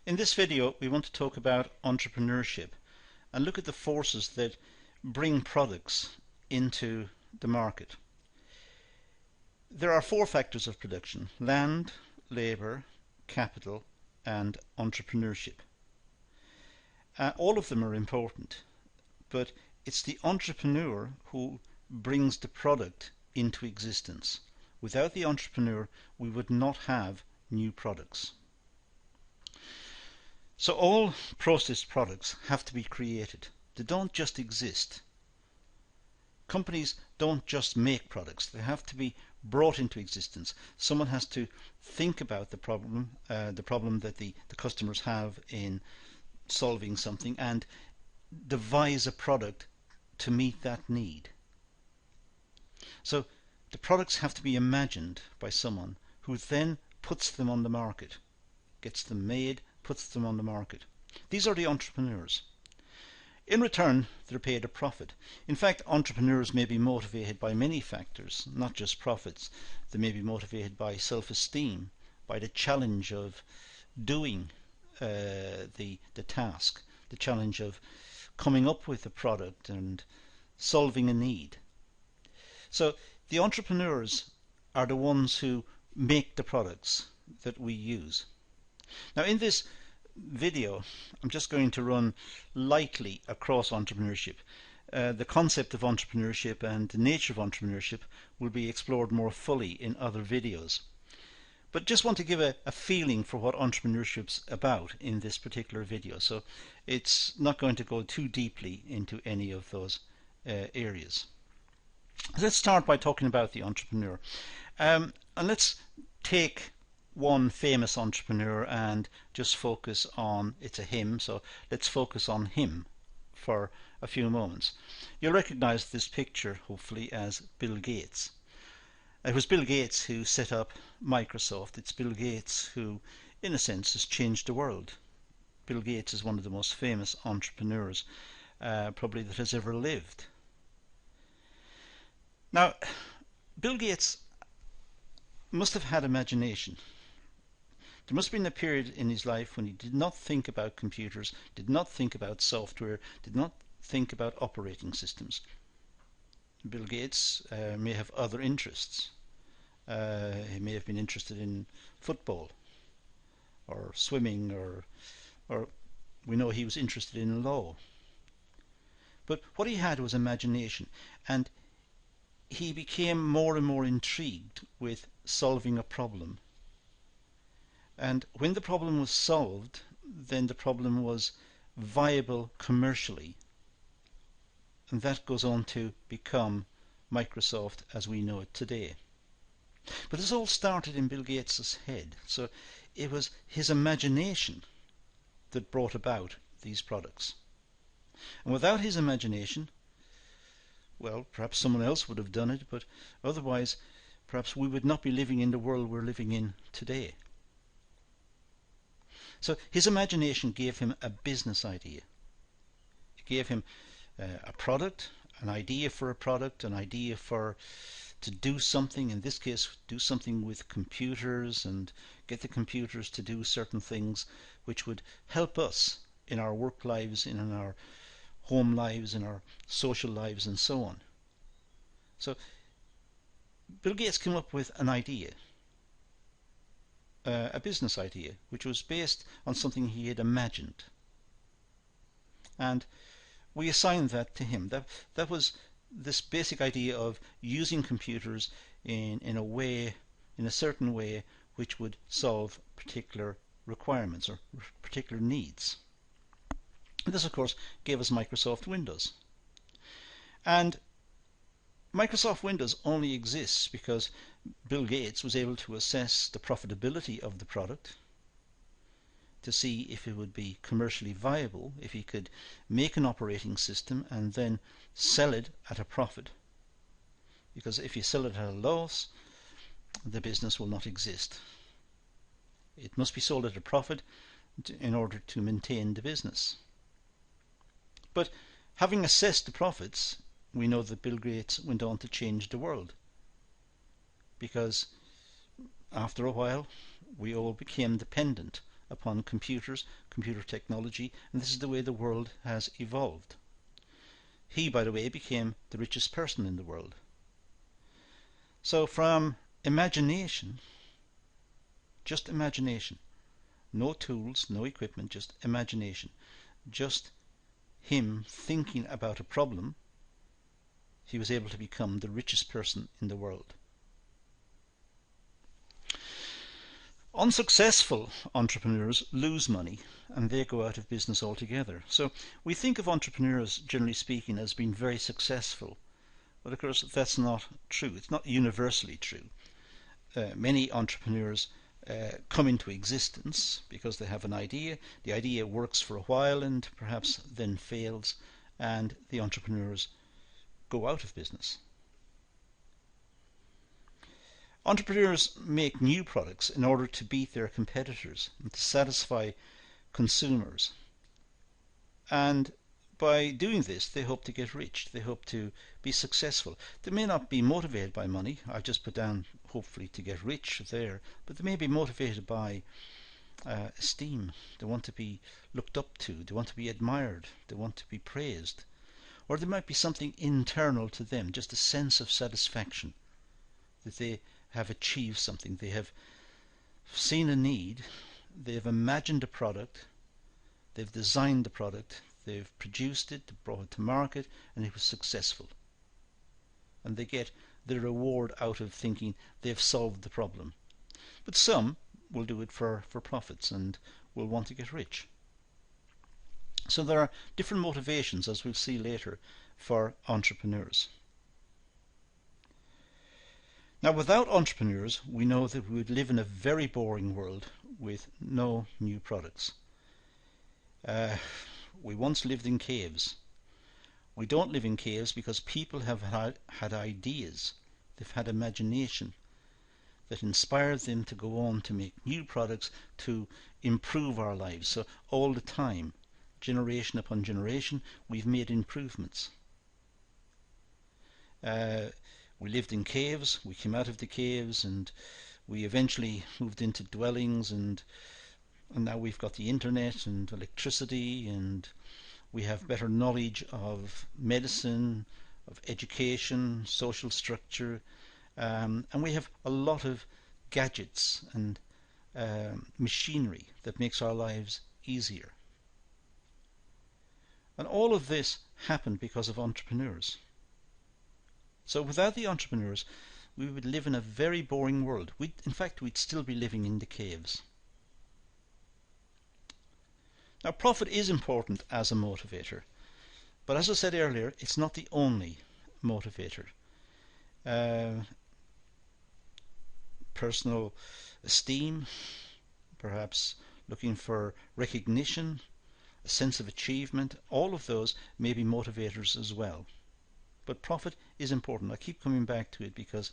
In this video we want to talk about entrepreneurship and look at the forces that bring products into the market. There are four factors of production: land, labour, capital and entrepreneurship. All of them are important, but it's the entrepreneur who brings the product into existence. Without the entrepreneur we would not have new products. So all processed products have to be created. They don't just exist. Companies don't just make products, they have to be brought into existence. Someone has to think about the problem that the customers have in solving something and devise a product to meet that need. So the products have to be imagined by someone who then puts them on the market, gets them made, puts them on the market. These are the entrepreneurs. In return, they're paid a profit. In fact, entrepreneurs may be motivated by many factors, not just profits. They may be motivated by self-esteem, by the challenge of doing the task, the challenge of coming up with a product and solving a need. So the entrepreneurs are the ones who make the products that we use. Now in this video I'm just going to run lightly across entrepreneurship. The concept of entrepreneurship and the nature of entrepreneurship will be explored more fully in other videos. But just want to give a feeling for what entrepreneurship's about in this particular video. So it's not going to go too deeply into any of those areas. Let's start by talking about the entrepreneur. And let's take one famous entrepreneur and just focus on, it's a him, so let's focus on him for a few moments. You'll recognize this picture hopefully as Bill Gates. It was Bill Gates who set up Microsoft. It's Bill Gates who in a sense has changed the world. Bill Gates is one of the most famous entrepreneurs probably that has ever lived. Now Bill Gates must have had imagination. There must have been a period in his life when he did not think about computers, did not think about software, did not think about operating systems. Bill Gates may have other interests. He may have been interested in football or swimming, or we know he was interested in law. But what he had was imagination, and he became more and more intrigued with solving a problem. And when the problem was solved, then the problem was viable commercially. And that goes on to become Microsoft as we know it today. But this all started in Bill Gates' head. So it was his imagination that brought about these products. And without his imagination, well, perhaps someone else would have done it, but otherwise perhaps we would not be living in the world we're living in today. So his imagination gave him a business idea. It gave him a product, an idea for a product, an idea to do something, in this case do something with computers and get the computers to do certain things which would help us in our work lives, in our home lives, in our social lives and so on. So Bill Gates came up with an idea, a business idea, which was based on something he had imagined. And we assigned that to him. That was this basic idea of using computers in a certain way which would solve particular requirements or particular needs. And this of course gave us Microsoft Windows. And Microsoft Windows only exists because Bill Gates was able to assess the profitability of the product, to see if it would be commercially viable, if he could make an operating system and then sell it at a profit. Because if you sell it at a loss, the business will not exist. It must be sold at a profit in order to maintain the business. But having assessed the profits, we know that Bill Gates went on to change the world, because after a while we all became dependent upon computers, computer technology, and this is the way the world has evolved. He, by the way, became the richest person in the world. So from imagination, just imagination, no tools, no equipment, just imagination, just him thinking about a problem, he was able to become the richest person in the world. Unsuccessful entrepreneurs lose money and they go out of business altogether. So we think of entrepreneurs, generally speaking, as being very successful, but of course that's not true. It's not universally true. Many entrepreneurs come into existence because they have an idea. The idea works for a while and perhaps then fails, and the entrepreneurs go out of business. Entrepreneurs make new products in order to beat their competitors and to satisfy consumers. And by doing this, they hope to get rich. They hope to be successful. They may not be motivated by money. I've just put down hopefully to get rich there, but they may be motivated by esteem. They want to be looked up to. They want to be admired. They want to be praised. Or there might be something internal to them, just a sense of satisfaction that they have achieved something. They have seen a need, they've imagined a product, they've designed the product, they've produced it, brought it to market, and it was successful. And they get the reward out of thinking they've solved the problem. But some will do it for profits and will want to get rich. So there are different motivations, as we'll see later, for entrepreneurs. Now, without entrepreneurs, we know that we would live in a very boring world with no new products. We once lived in caves. We don't live in caves because people have had ideas. They've had imagination that inspired them to go on to make new products to improve our lives. So all the time, generation upon generation, we've made improvements. We lived in caves, we came out of the caves, and we eventually moved into dwellings, and now we've got the internet and electricity, and we have better knowledge of medicine, of education, social structure, and we have a lot of gadgets and machinery that makes our lives easier. And all of this happened because of entrepreneurs. So without the entrepreneurs, we would live in a very boring world. In fact, we'd still be living in the caves. Now, profit is important as a motivator, but as I said earlier, it's not the only motivator. Personal esteem, perhaps looking for recognition, a sense of achievement, all of those may be motivators as well. But profit is important. I keep coming back to it because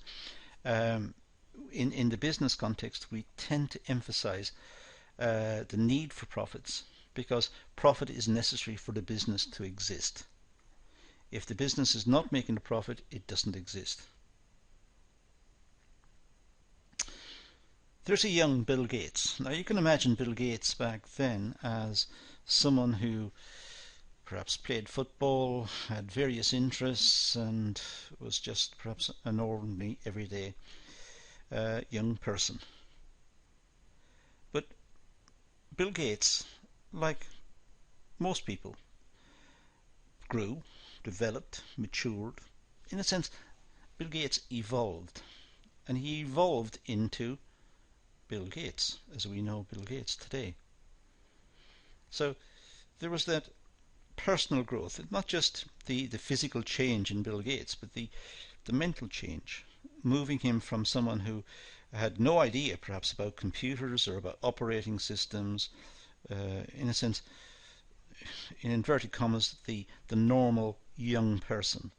in the business context we tend to emphasize the need for profits because profit is necessary for the business to exist. If the business is not making a profit, it doesn't exist. There's a young Bill Gates. Now you can imagine Bill Gates back then as someone who perhaps played football, had various interests, and was just perhaps an ordinary, everyday young person. But Bill Gates, like most people, grew, developed, matured. In a sense, Bill Gates evolved, and he evolved into Bill Gates, as we know Bill Gates today. So there was that personal growth, not just the physical change in Bill Gates, but the mental change, moving him from someone who had no idea perhaps about computers or about operating systems, in a sense, in inverted commas, the normal young person,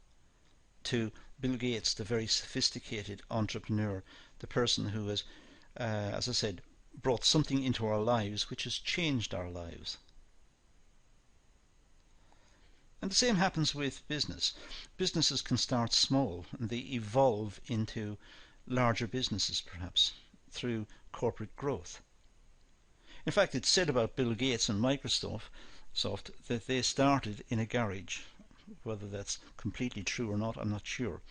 to Bill Gates, the very sophisticated entrepreneur, the person who has, as I said, brought something into our lives which has changed our lives. And the same happens with business. Businesses can start small and they evolve into larger businesses perhaps through corporate growth. In fact, it's said about Bill Gates and Microsoft that they started in a garage. Whether that's completely true or not, I'm not sure.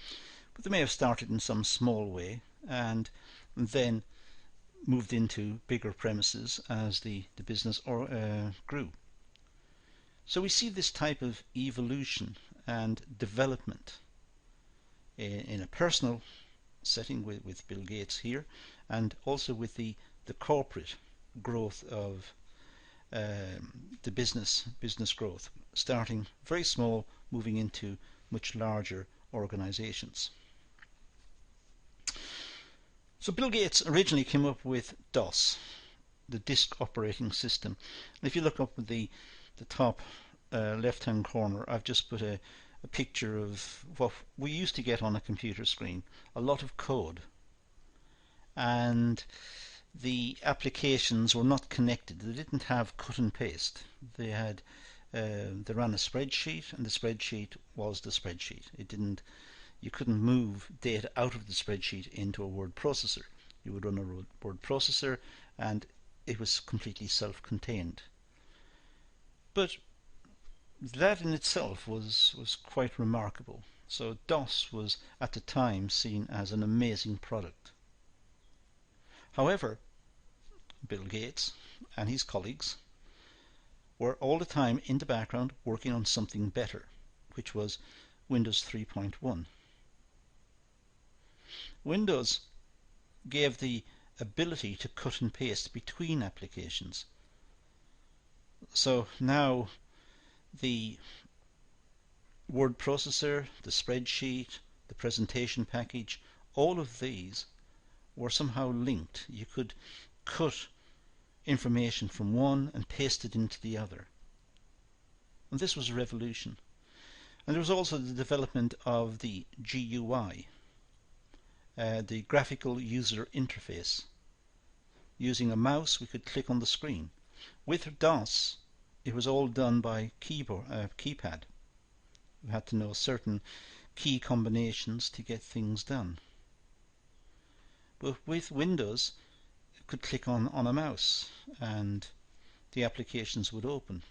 But they may have started in some small way and then moved into bigger premises as the business grew. So we see this type of evolution and development in a personal setting with Bill Gates here, and also with the corporate growth of the business growth, starting very small, moving into much larger organizations. So Bill Gates originally came up with DOS, the disk operating system. And if you look up at the top left hand corner, I've just put a picture of what we used to get on a computer screen, a lot of code, and the applications were not connected. They didn't have cut and paste. They had they ran a spreadsheet, and the spreadsheet was the spreadsheet. You couldn't move data out of the spreadsheet into a word processor. You would run a word processor and it was completely self-contained. But that in itself was quite remarkable. So DOS was at the time seen as an amazing product. However, Bill Gates and his colleagues were all the time in the background working on something better, which was Windows 3.1. Windows gave the ability to cut and paste between applications. So now the word processor, the spreadsheet, the presentation package, all of these were somehow linked. You could cut information from one and paste it into the other. And this was a revolution. And there was also the development of the GUI, the graphical user interface. Using a mouse, we could click on the screen. With DOS, it was all done by keypad. We had to know certain key combinations to get things done. But with Windows, you could click on a mouse and the applications would open.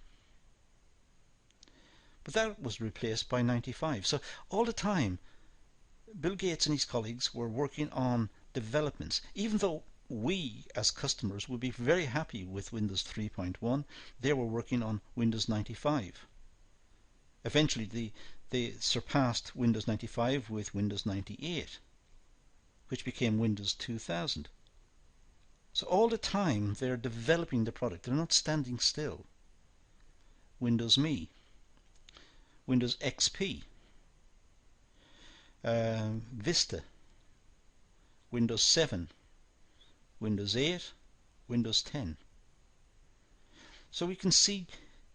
But that was replaced by 95. So all the time, Bill Gates and his colleagues were working on developments. Even though we as customers would be very happy with Windows 3.1, they were working on Windows 95. Eventually they surpassed Windows 95 with Windows 98, which became Windows 2000. So all the time they're developing the product. They're not standing still. Windows Me, Windows XP, Vista, Windows 7, Windows 8, Windows 10. So we can see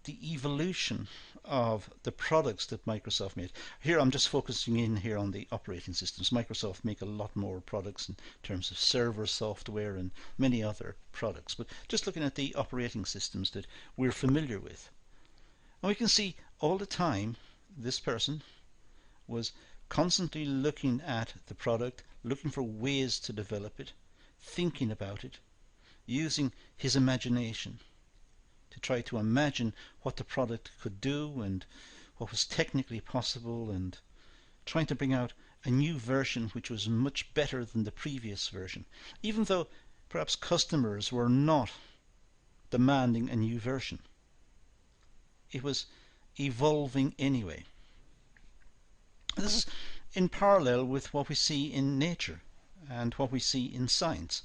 the evolution of the products that Microsoft made. Here I'm just focusing in here on the operating systems. Microsoft make a lot more products in terms of server software and many other products. But just looking at the operating systems that we're familiar with. And we can see all the time this person was constantly looking at the product, looking for ways to develop it, thinking about it, using his imagination to try to imagine what the product could do and what was technically possible, and trying to bring out a new version which was much better than the previous version, even though perhaps customers were not demanding a new version. It was evolving anyway. This is in parallel with what we see in nature and what we see in science.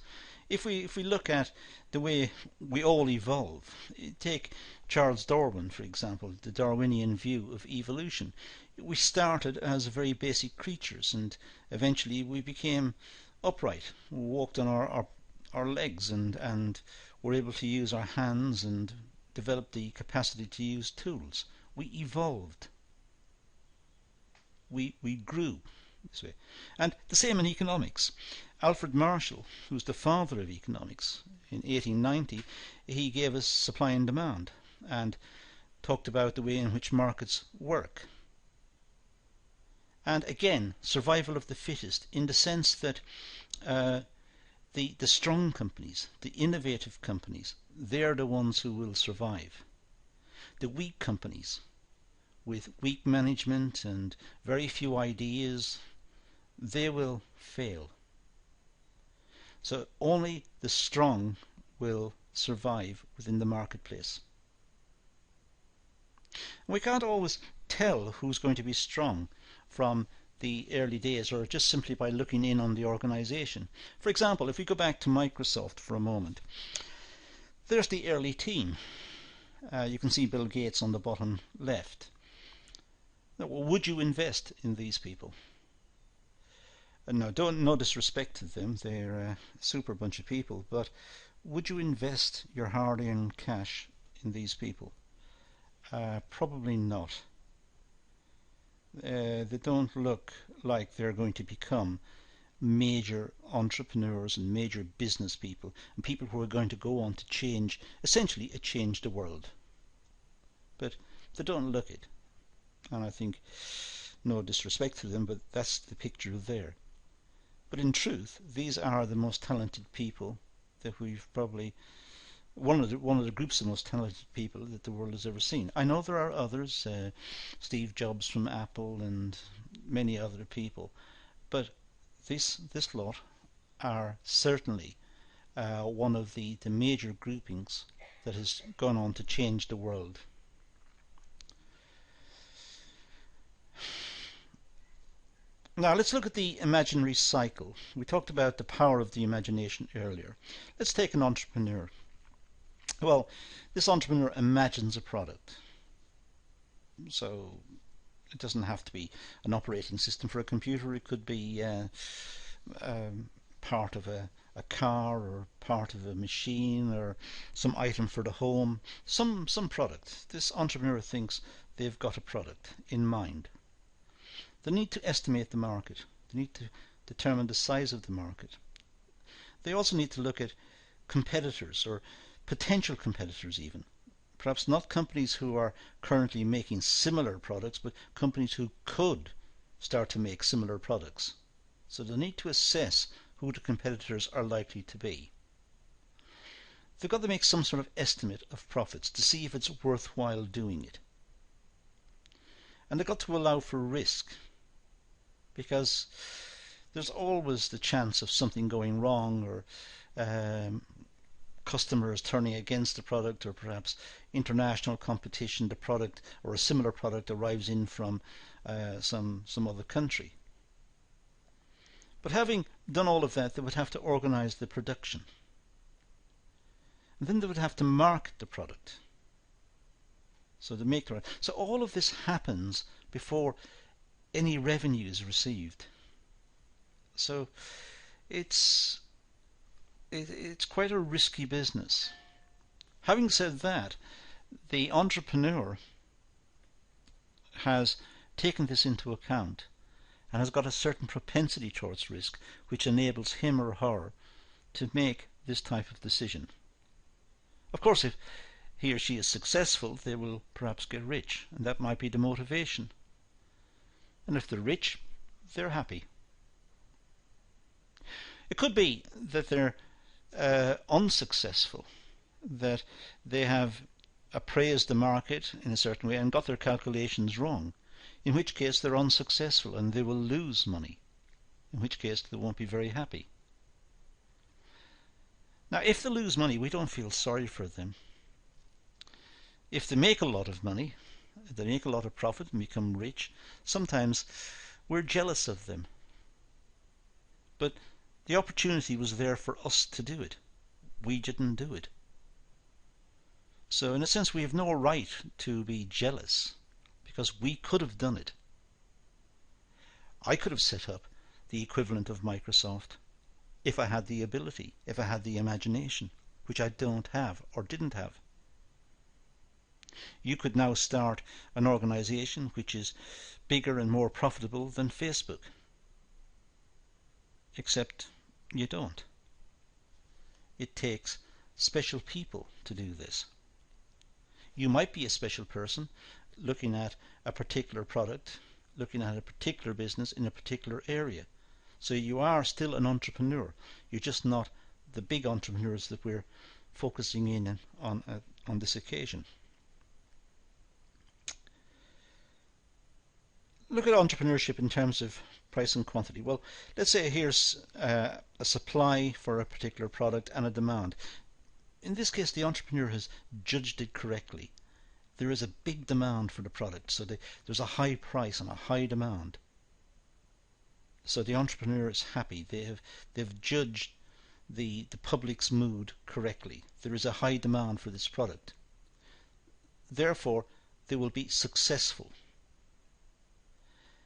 If we look at the way we all evolve, take Charles Darwin, for example, the Darwinian view of evolution. We started as very basic creatures, and eventually we became upright. We walked on our legs and were able to use our hands and developed the capacity to use tools. We evolved. We grew this way. And the same in economics. Alfred Marshall, who's the father of economics, in 1890, he gave us supply and demand and talked about the way in which markets work. And again, survival of the fittest, in the sense that the strong companies, the innovative companies, they're the ones who will survive. The weak companies with weak management and very few ideas, they will fail. So only the strong will survive within the marketplace. We can't always tell who's going to be strong from the early days, or just simply by looking in on the organization. For example, if we go back to Microsoft for a moment, there's the early team. You can see Bill Gates on the bottom left. Now, would you invest in these people? No, no disrespect to them, they're a super bunch of people, but would you invest your hard-earned cash in these people? Probably not. They don't look like they're going to become major entrepreneurs and major business people, and people who are going to go on to change, essentially change the world. But they don't look it. And I think, no disrespect to them, but that's the picture there. But in truth, these are the most talented people that we've probably, one of the groups of most talented people that the world has ever seen. I know there are others, Steve Jobs from Apple and many other people, but this lot are certainly one of the major groupings that has gone on to change the world. Now let's look at the imaginary cycle. We talked about the power of the imagination earlier. Let's take an entrepreneur. Well, this entrepreneur imagines a product. So it doesn't have to be an operating system for a computer. It could be part of a car, or part of a machine, or some item for the home, some product. This entrepreneur thinks they've got a product in mind. They need to estimate the market. They need to determine the size of the market. They also need to look at competitors, or potential competitors even. Perhaps not companies who are currently making similar products, but companies who could start to make similar products. So they need to assess who the competitors are likely to be. They've got to make some sort of estimate of profits to see if it's worthwhile doing it. And they've got to allow for risk, because there's always the chance of something going wrong, or customers turning against the product, or perhaps international competition. The product, or a similar product, arrives in from some other country. But having done all of that, they would have to organize the production, and then they would have to market the product. So to make the, so all of this happens before any revenue is received. So it's quite a risky business. Having said that, the entrepreneur has taken this into account and has got a certain propensity towards risk, which enables him or her to make this type of decision. Of course, if he or she is successful, they will perhaps get rich, and that might be the motivation. And if they're rich, they're happy. It could be that they're unsuccessful, that they have appraised the market in a certain way and got their calculations wrong, in which case they're unsuccessful and they will lose money, in which case they won't be very happy. Now, if they lose money, we don't feel sorry for them. If they make a lot of money, if they make a lot of profit and become rich, sometimes we're jealous of them. But the opportunity was there for us to do it. We didn't do it. So in a sense, we have no right to be jealous, because we could have done it. I could have set up the equivalent of Microsoft if I had the ability, if I had the imagination, which I don't have or didn't have. You could now start an organization which is bigger and more profitable than Facebook. Except you don't. It takes special people to do this. You might be a special person looking at a particular product, looking at a particular business in a particular area. So you are still an entrepreneur. You're just not the big entrepreneurs that we're focusing in on this occasion. Look at entrepreneurship in terms of price and quantity. Well, let's say here's a supply for a particular product and a demand. In this case, the entrepreneur has judged it correctly. There is a big demand for the product, so there's a high price and a high demand. So the entrepreneur is happy. They've judged the public's mood correctly. There is a high demand for this product. Therefore, they will be successful.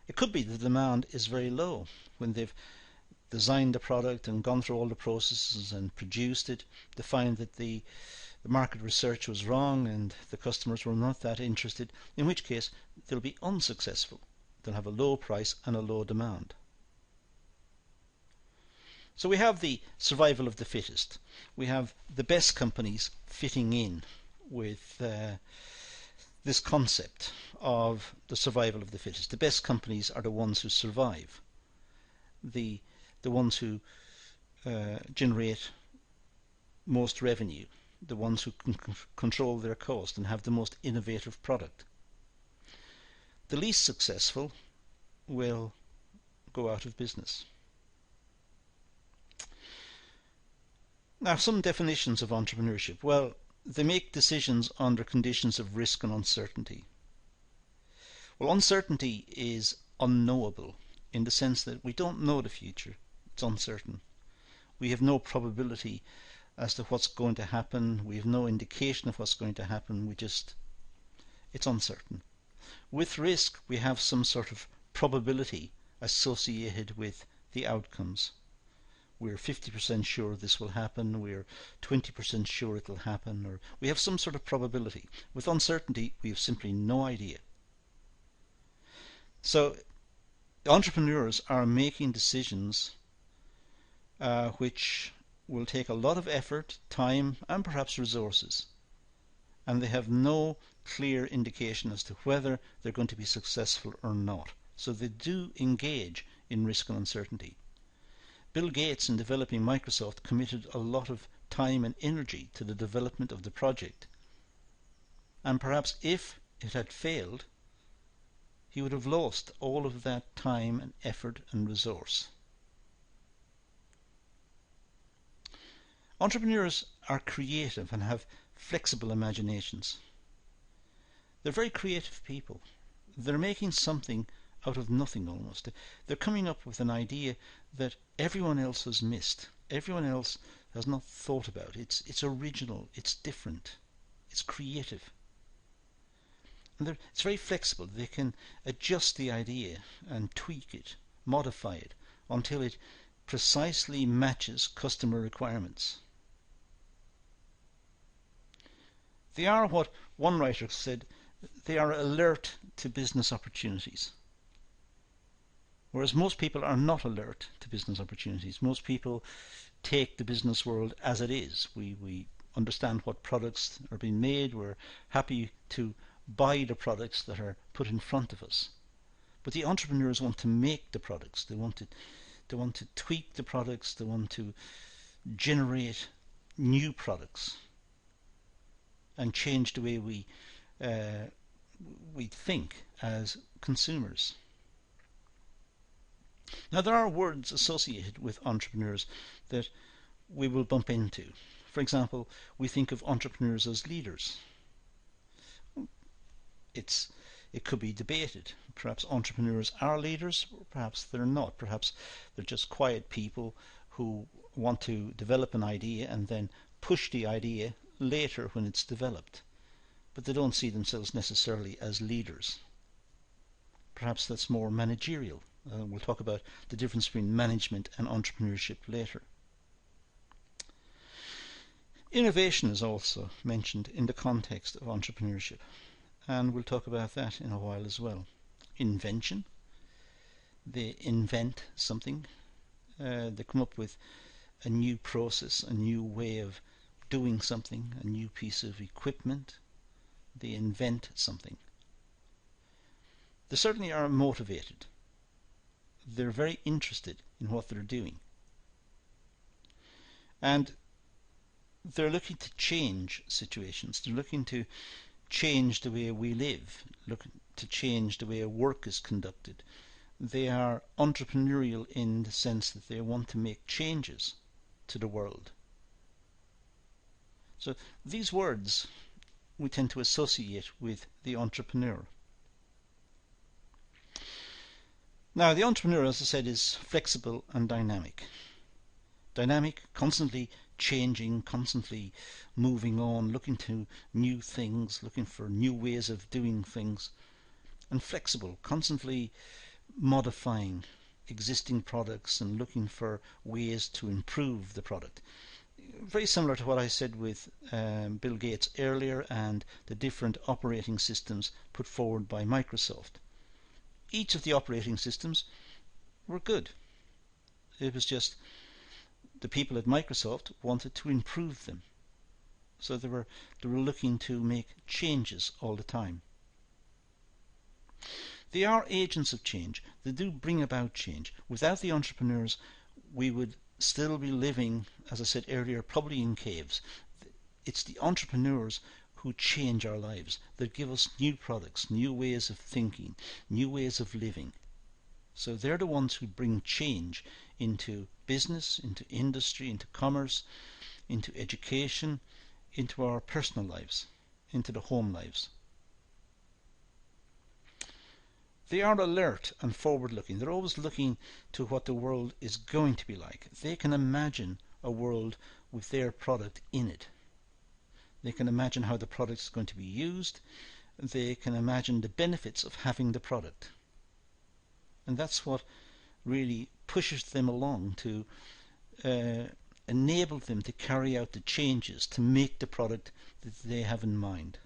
It could be the demand is very low. When they've designed the product and gone through all the processes and produced it, they find that the market research was wrong and the customers were not that interested, in which case they'll be unsuccessful. They'll have a low price and a low demand. So we have the survival of the fittest. We have the best companies fitting in with this concept of the survival of the fittest. The best companies are the ones who survive, the ones who generate most revenue, the ones who can control their cost and have the most innovative product. The least successful will go out of business. Now, some definitions of entrepreneurship. Well, they make decisions under conditions of risk and uncertainty. Well, uncertainty is unknowable in the sense that we don't know the future. It's uncertain. We have no probability as to what's going to happen. We have no indication of what's going to happen. It's uncertain. With risk, we have some sort of probability associated with the outcomes. We're 50% sure this will happen, we're 20% sure it will happen, or we have some sort of probability. With uncertainty, we have simply no idea. So entrepreneurs are making decisions which will take a lot of effort, time, and perhaps resources, and they have no clear indication as to whether they're going to be successful or not. So they do engage in risk and uncertainty. Bill Gates, in developing Microsoft, committed a lot of time and energy to the development of the project. And perhaps if it had failed, he would have lost all of that time and effort and resource. Entrepreneurs are creative and have flexible imaginations. They're very creative people. They're making something out of nothing almost. They're coming up with an idea that everyone else has missed. Everyone else has not thought about. It's original, it's different, it's creative. And it's very flexible. They can adjust the idea and tweak it, modify it, until it precisely matches customer requirements. They are what one writer said, they are alert to business opportunities. Whereas most people are not alert to business opportunities. Most people take the business world as it is. We understand what products are being made. We're happy to buy the products that are put in front of us. But the entrepreneurs want to make the products. They want to tweak the products. They want to generate new products and change the way we think as consumers. Now, there are words associated with entrepreneurs that we will bump into. For example, we think of entrepreneurs as leaders. It could be debated. Perhaps entrepreneurs are leaders, or perhaps they're not. Perhaps they're just quiet people who want to develop an idea and then push the idea later when it's developed. But they don't see themselves necessarily as leaders. Perhaps that's more managerial. We'll talk about the difference between management and entrepreneurship later. Innovation is also mentioned in the context of entrepreneurship, and we'll talk about that in a while as well. Invention. They invent something. They come up with a new process, a new way of doing something, a new piece of equipment. They invent something. They certainly are motivated. They're very interested in what they're doing. And they're looking to change situations. They're looking to change the way we live, looking to change the way work is conducted. They are entrepreneurial in the sense that they want to make changes to the world. So these words we tend to associate with the entrepreneur. Now, the entrepreneur, as I said, is flexible and dynamic. Dynamic, constantly changing, constantly moving on, looking to new things, looking for new ways of doing things. And flexible, constantly modifying existing products and looking for ways to improve the product. Very similar to what I said with Bill Gates earlier and the different operating systems put forward by Microsoft. Each of the operating systems were good. It was just the people at Microsoft wanted to improve them. So they were looking to make changes all the time. They are agents of change. They do bring about change. Without the entrepreneurs, we would still be living, as I said earlier, probably in caves. It's the entrepreneurs who change our lives, that give us new products, new ways of thinking, new ways of living. So they're the ones who bring change into business, into industry, into commerce, into education, into our personal lives, into the home lives. They are alert and forward-looking. They're always looking to what the world is going to be like. They can imagine a world with their product in it. They can imagine how the product is going to be used. They can imagine the benefits of having the product. And that's what really pushes them along to enable them to carry out the changes to make the product that they have in mind.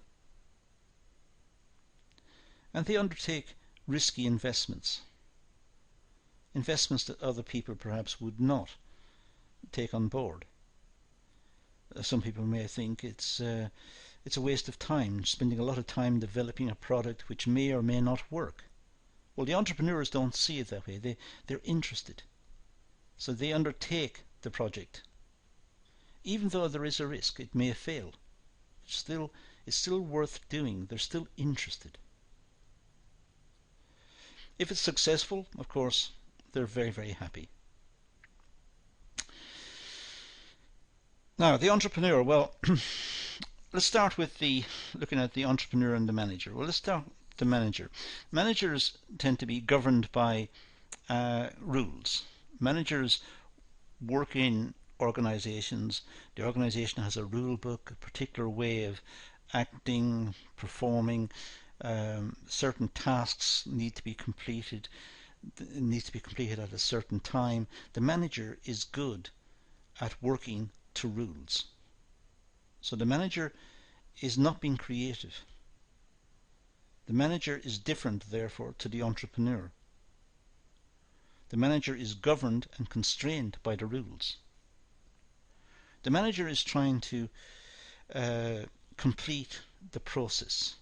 And they undertake risky investments. Investments that other people perhaps would not take on board. Some people may think it's a waste of time, spending a lot of time developing a product which may or may not work. Well, the entrepreneurs don't see it that way. They're interested. So they undertake the project. Even though there is a risk, it may fail. It's still worth doing. They're still interested. If it's successful, of course, they're very, very happy. Now, the entrepreneur, well, let's start with looking at the entrepreneur and the manager. Well, let's start with the manager. Managers tend to be governed by rules. Managers work in organizations. The organization has a rule book, a particular way of acting, performing. Certain tasks need to be completed. It needs to be completed at a certain time. The manager is good at working to rules. So the manager is not being creative. The manager is different, therefore, to the entrepreneur. The manager is governed and constrained by the rules. The manager is trying to complete the process.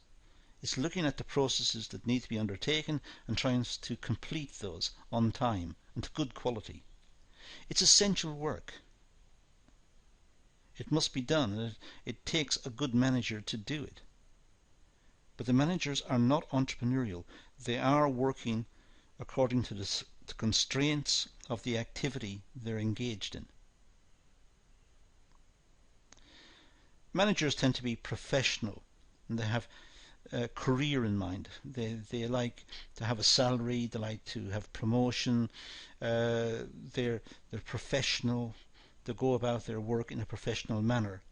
It's looking at the processes that need to be undertaken and trying to complete those on time and to good quality. It's essential work. It must be done. It takes a good manager to do it. But the managers are not entrepreneurial. They are working according to the constraints of the activity they're engaged in. Managers tend to be professional, and they have a career in mind. They like to have a salary. They like to have promotion. They're professional. They go about their work in a professional manner.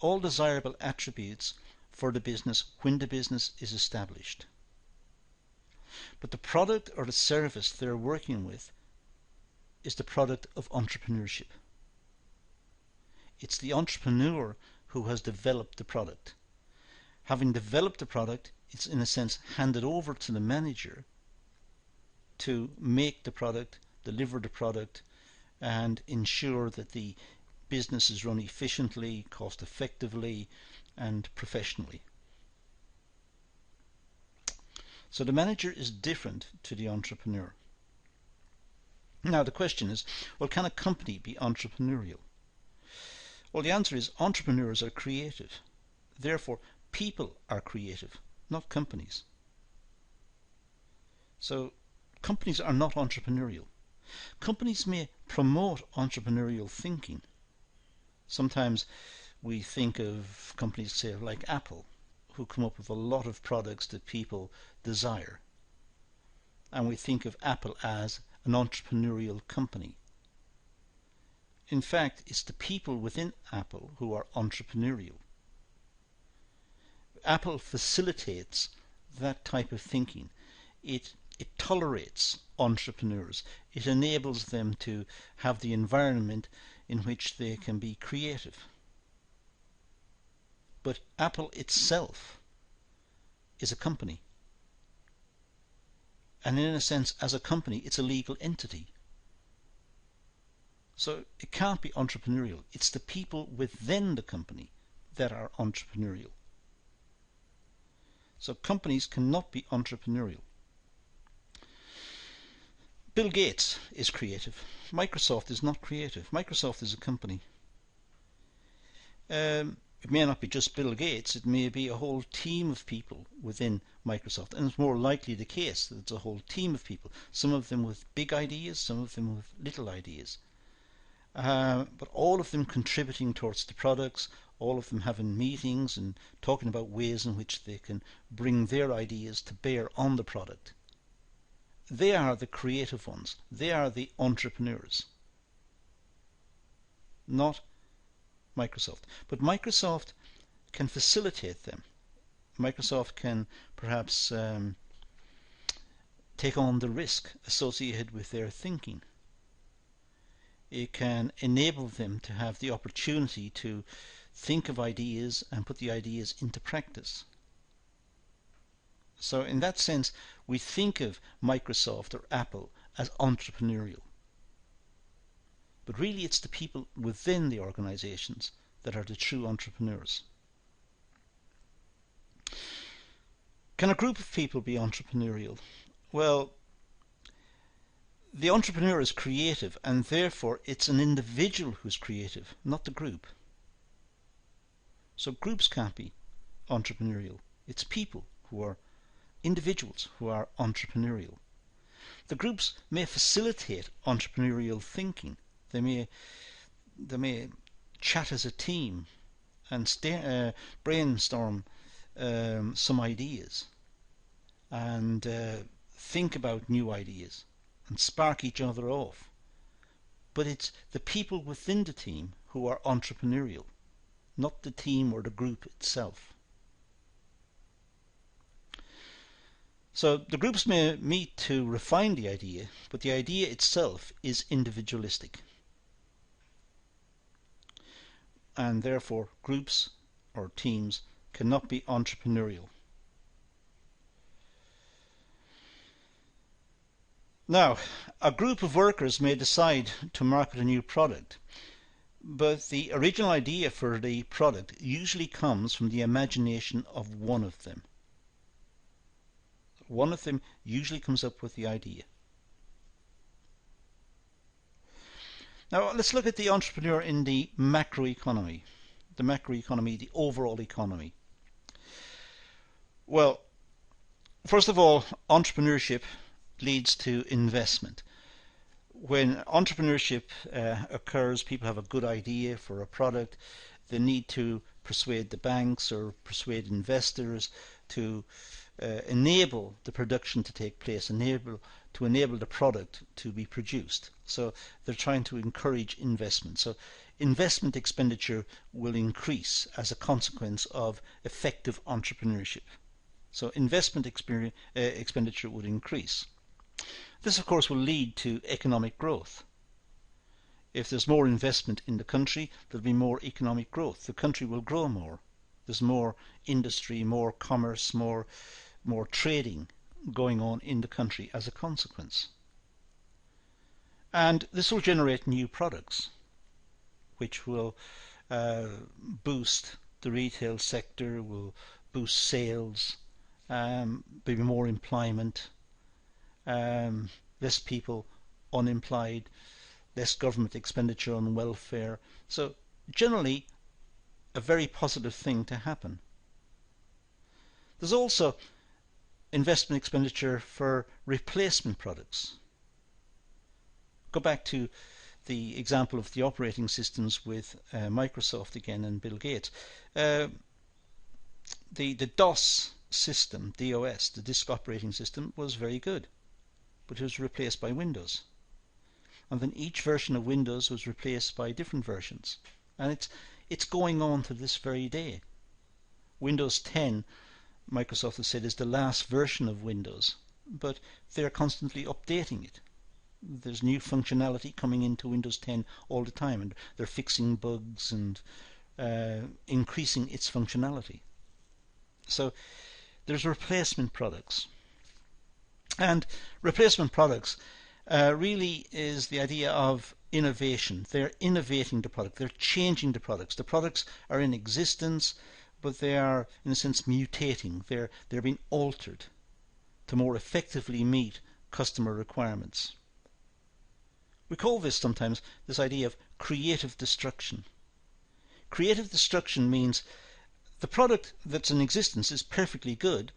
All desirable attributes for the business when the business is established. But the product or the service they're working with is the product of entrepreneurship. It's the entrepreneur who has developed the product. Having developed the product, it's in a sense handed over to the manager to make the product, deliver the product, and ensure that the business is run efficiently, cost effectively, and professionally. So the manager is different to the entrepreneur. Now the question is, well, can a company be entrepreneurial? Well, the answer is entrepreneurs are creative. Therefore, people are creative, not companies. So, companies are not entrepreneurial. Companies may promote entrepreneurial thinking. Sometimes we think of companies, say, like Apple, who come up with a lot of products that people desire. And we think of Apple as an entrepreneurial company. In fact, it's the people within Apple who are entrepreneurial. Apple facilitates that type of thinking. It tolerates entrepreneurs. It enables them to have the environment in which they can be creative. But Apple itself is a company. And in a sense, as a company, it's a legal entity. So it can't be entrepreneurial. It's the people within the company that are entrepreneurial. So companies cannot be entrepreneurial. Bill Gates is creative. Microsoft is not creative. Microsoft is a company. It may not be just Bill Gates, it may be a whole team of people within Microsoft, and it's more likely the case that it's a whole team of people, some of them with big ideas, some of them with little ideas, but all of them contributing towards the products, all of them having meetings and talking about ways in which they can bring their ideas to bear on the product. They are the creative ones. They are the entrepreneurs, not Microsoft. But Microsoft can facilitate them. Microsoft can perhaps take on the risk associated with their thinking. It can enable them to have the opportunity to think of ideas and put the ideas into practice. So in that sense, we think of Microsoft or Apple as entrepreneurial. But really it's the people within the organizations that are the true entrepreneurs. Can a group of people be entrepreneurial? Well, the entrepreneur is creative, and therefore it's an individual who's creative, not the group. So groups can't be entrepreneurial. It's people who are individuals who are entrepreneurial. The groups may facilitate entrepreneurial thinking. They may chat as a team and brainstorm some ideas and think about new ideas and spark each other off. But it's the people within the team who are entrepreneurial, not the team or the group itself. So the groups may meet to refine the idea, but the idea itself is individualistic. And therefore groups or teams cannot be entrepreneurial. Now, a group of workers may decide to market a new product, but the original idea for the product usually comes from the imagination of one of them. One of them usually comes up with the idea. Now let's look at the entrepreneur in the macroeconomy. The overall economy. Well, first of all, entrepreneurship leads to investment. When entrepreneurship occurs, people have a good idea for a product. They need to persuade the banks or persuade investors to enable the production to take place, enable the product to be produced. So they're trying to encourage investment. So investment expenditure will increase as a consequence of effective entrepreneurship. So investment expenditure would increase. This of course will lead to economic growth. If there's more investment in the country, there'll be more economic growth. The country will grow more. There's more industry, more commerce, more trading going on in the country as a consequence. And this will generate new products, which will boost the retail sector, will boost sales, maybe more employment, less people unemployed, less government expenditure on welfare. So generally a very positive thing to happen. There's also investment expenditure for replacement products. Go back to the example of the operating systems with Microsoft again and Bill Gates. The DOS system, DOS, the disk operating system, was very good, but it was replaced by Windows. And then each version of Windows was replaced by different versions. And it's going on to this very day. Windows 10, Microsoft has said, is the last version of Windows, but they're constantly updating it. There's new functionality coming into Windows 10 all the time, and they're fixing bugs and increasing its functionality. So there's replacement products. And replacement products really is the idea of innovation. They're innovating the product. They're changing the products. The products are in existence, but they are, in a sense, mutating. They're being altered to more effectively meet customer requirements. We call this sometimes this idea of creative destruction. Creative destruction means the product that's in existence is perfectly good.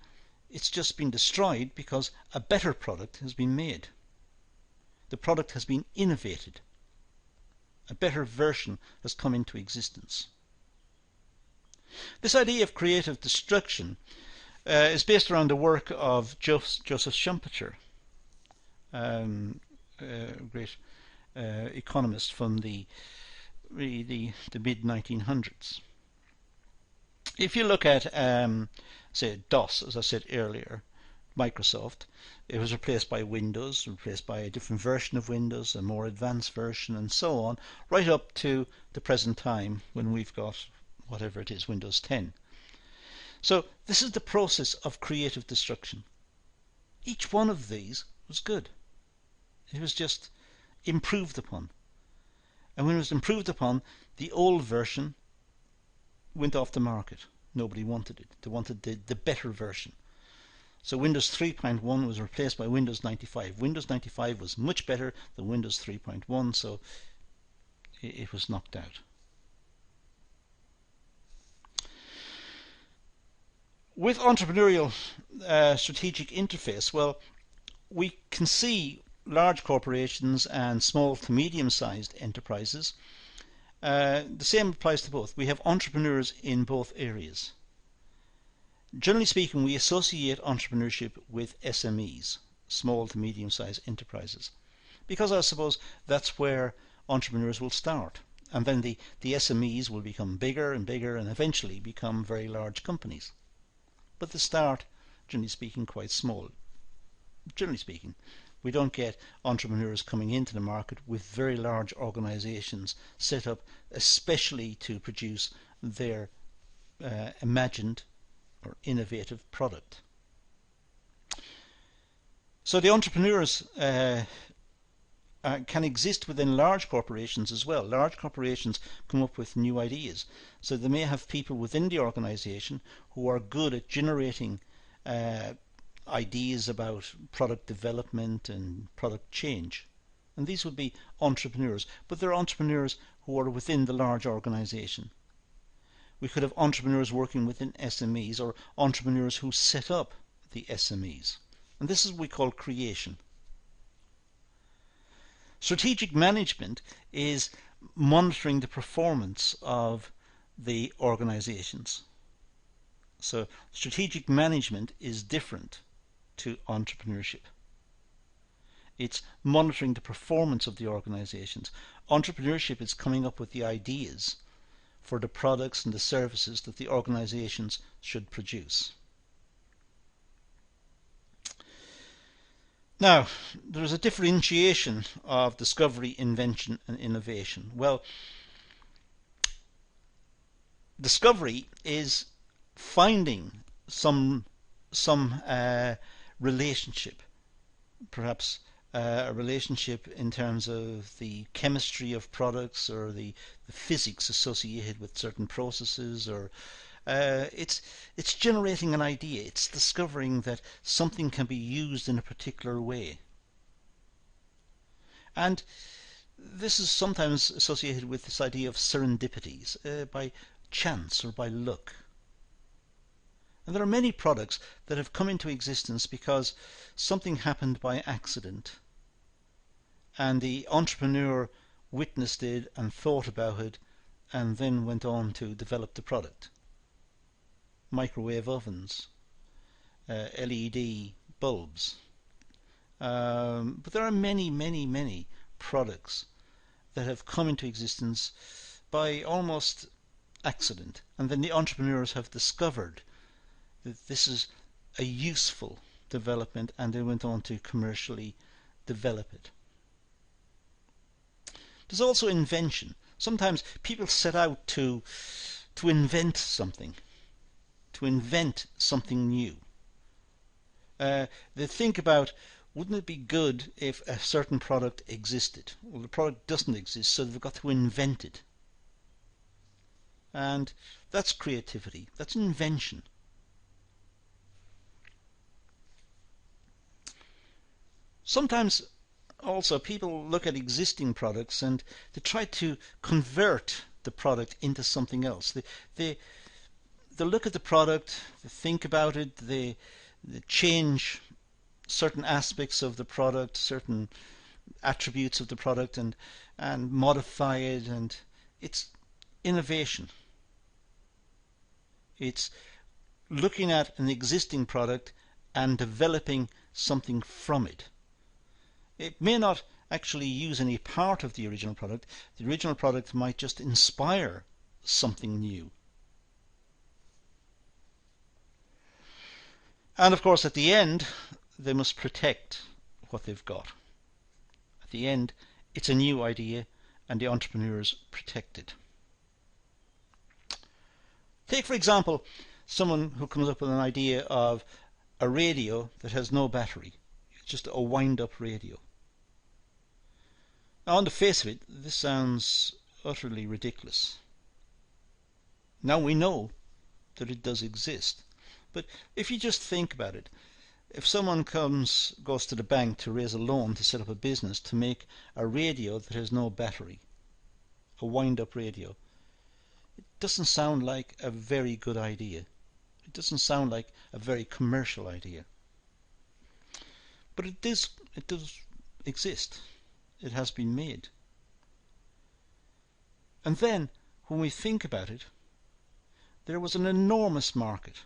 It's just been destroyed because a better product has been made. The product has been innovated. A better version has come into existence. This idea of creative destruction is based around the work of Joseph Schumpeter, a great economist from the mid-1900s. If you look at, say, DOS, as I said earlier, Microsoft, it was replaced by Windows, replaced by a different version of Windows, a more advanced version, and so on, right up to the present time when we've got whatever it is, Windows 10. So this is the process of creative destruction. Each one of these was good. It was just improved upon. And when it was improved upon, the old version went off the market. Nobody wanted it. They wanted the better version. So Windows 3.1 was replaced by Windows 95. Windows 95 was much better than Windows 3.1, so it was knocked out. With entrepreneurial strategic interface, well, we can see large corporations and small to medium-sized enterprises. The same applies to both. We have entrepreneurs in both areas. Generally speaking, we associate entrepreneurship with SMEs, small to medium-sized enterprises, because I suppose that's where entrepreneurs will start, and then the SMEs will become bigger and bigger and eventually become very large companies. But they start, generally speaking, quite small. Generally speaking, we don't get entrepreneurs coming into the market with very large organizations set up especially to produce their imagined or innovative product. So the entrepreneurs can exist within large corporations as well. Large corporations come up with new ideas. So they may have people within the organization who are good at generating ideas about product development and product change. And these would be entrepreneurs, but they're entrepreneurs who are within the large organization. We could have entrepreneurs working within SMEs or entrepreneurs who set up the SMEs. And this is what we call creation. Strategic management is monitoring the performance of the organizations. So strategic management is different to entrepreneurship. It's monitoring the performance of the organizations. Entrepreneurship is coming up with the ideas for the products and the services that the organizations should produce. Now, there is a differentiation of discovery, invention and innovation. Well, discovery is finding some relationship, perhaps a relationship in terms of the chemistry of products or the physics associated with certain processes, or it's generating an idea. It's discovering that something can be used in a particular way. And This is sometimes associated with this idea of serendipities, by chance or by luck. And there are many products that have come into existence because something happened by accident, and the entrepreneur witnessed it and thought about it and then went on to develop the product. Microwave ovens, LED bulbs. But there are many, many, many products that have come into existence by almost accident, and then the entrepreneurs have discovered that this is a useful development and they went on to commercially develop it. There's also invention. Sometimes people set out to invent something, new. They think about, wouldn't it be good if a certain product existed? Well, the product doesn't exist, so they've got to invent it. And that's creativity, that's invention. Sometimes also people look at existing products and they try to convert the product into something else. They look at the product, they think about it, they change certain aspects of the product, certain attributes of the product, and modify it, and it's innovation. It's looking at an existing product and developing something from it. It may not actually use any part of the original product. The original product might just inspire something new. And of course, at the end, they must protect what they've got. At the end, it's a new idea and the entrepreneurs protect it. Take, for example, someone who comes up with an idea of a radio that has no battery. It's just a wind-up radio. Now, on the face of it, this sounds utterly ridiculous. Now we know that it does exist. But if you just think about it, if someone goes to the bank to raise a loan to set up a business to make a radio that has no battery, a wind-up radio, it doesn't sound like a very good idea. It doesn't sound like a very commercial idea. But it does exist. It has been made. And then, when we think about it, there was an enormous market.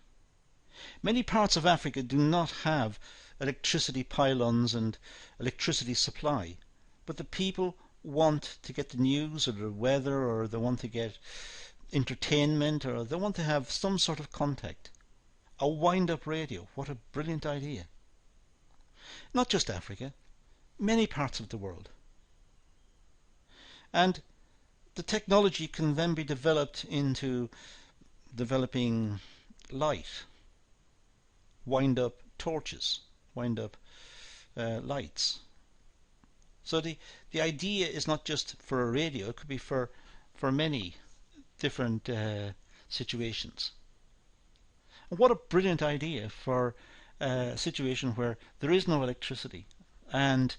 Many parts of Africa do not have electricity pylons and electricity supply, but the people want to get the news or the weather, or they want to get entertainment, or they want to have some sort of contact. A wind-up radio, what a brilliant idea. Not just Africa, many parts of the world. And the technology can then be developed into developing light, wind-up torches, wind-up lights. So the idea is not just for a radio, it could be for many different situations. And what a brilliant idea for a situation where there is no electricity, and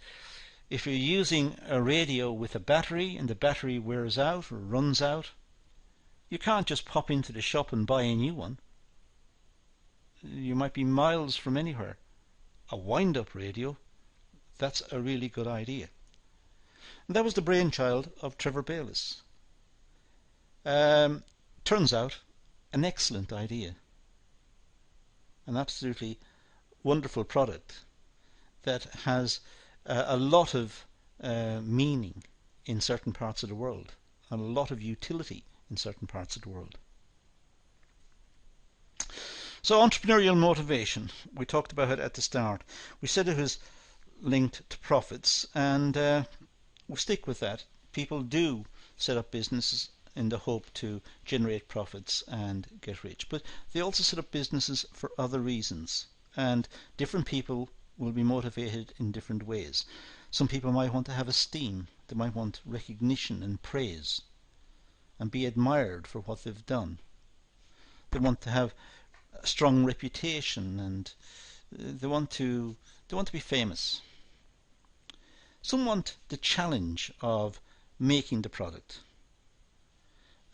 if you're using a radio with a battery and the battery wears out or runs out, you can't just pop into the shop and buy a new one. You might be miles from anywhere. A wind-up radio, that's a really good idea. And that was the brainchild of Trevor Bayliss. Turns out, an excellent idea. An absolutely wonderful product that has a lot of meaning in certain parts of the world, and a lot of utility in certain parts of the world. So entrepreneurial motivation, we talked about it at the start. We said it was linked to profits, and we'll stick with that. People do set up businesses in the hope to generate profits and get rich, but they also set up businesses for other reasons, and different people will be motivated in different ways. Some people might want to have esteem. They might want recognition and praise and be admired for what they've done. They want to have a strong reputation, and they want to be famous. Some want the challenge of making the product.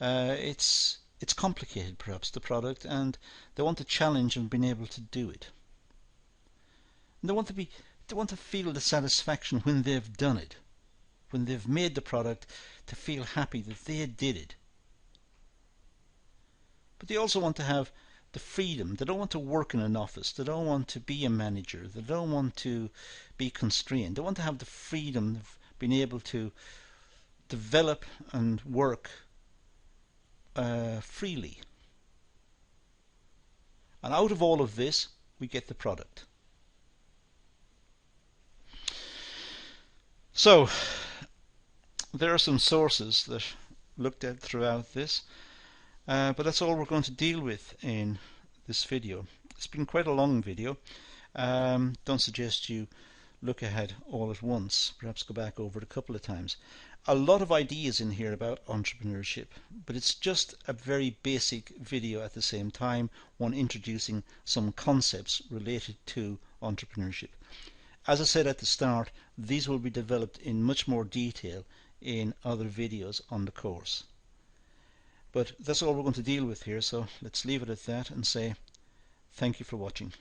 It's complicated, perhaps, the product, and they want a challenge in being able to do it. And they want to feel the satisfaction when they've done it, when they've made the product, to feel happy that they did it. But they also want to have the freedom. They don't want to work in an office. They don't want to be a manager. They don't want to be constrained. They want to have the freedom of being able to develop and work freely. And out of all of this, we get the product. So, there are some sources that looked at throughout this, but that's all we're going to deal with in this video. It's been quite a long video. Don't suggest you look ahead all at once. Perhaps go back over it a couple of times. A lot of ideas in here about entrepreneurship, but it's just a very basic video at the same time, one introducing some concepts related to entrepreneurship. As I said at the start, these will be developed in much more detail in other videos on the course. But that's all we're going to deal with here, so let's leave it at that and say thank you for watching.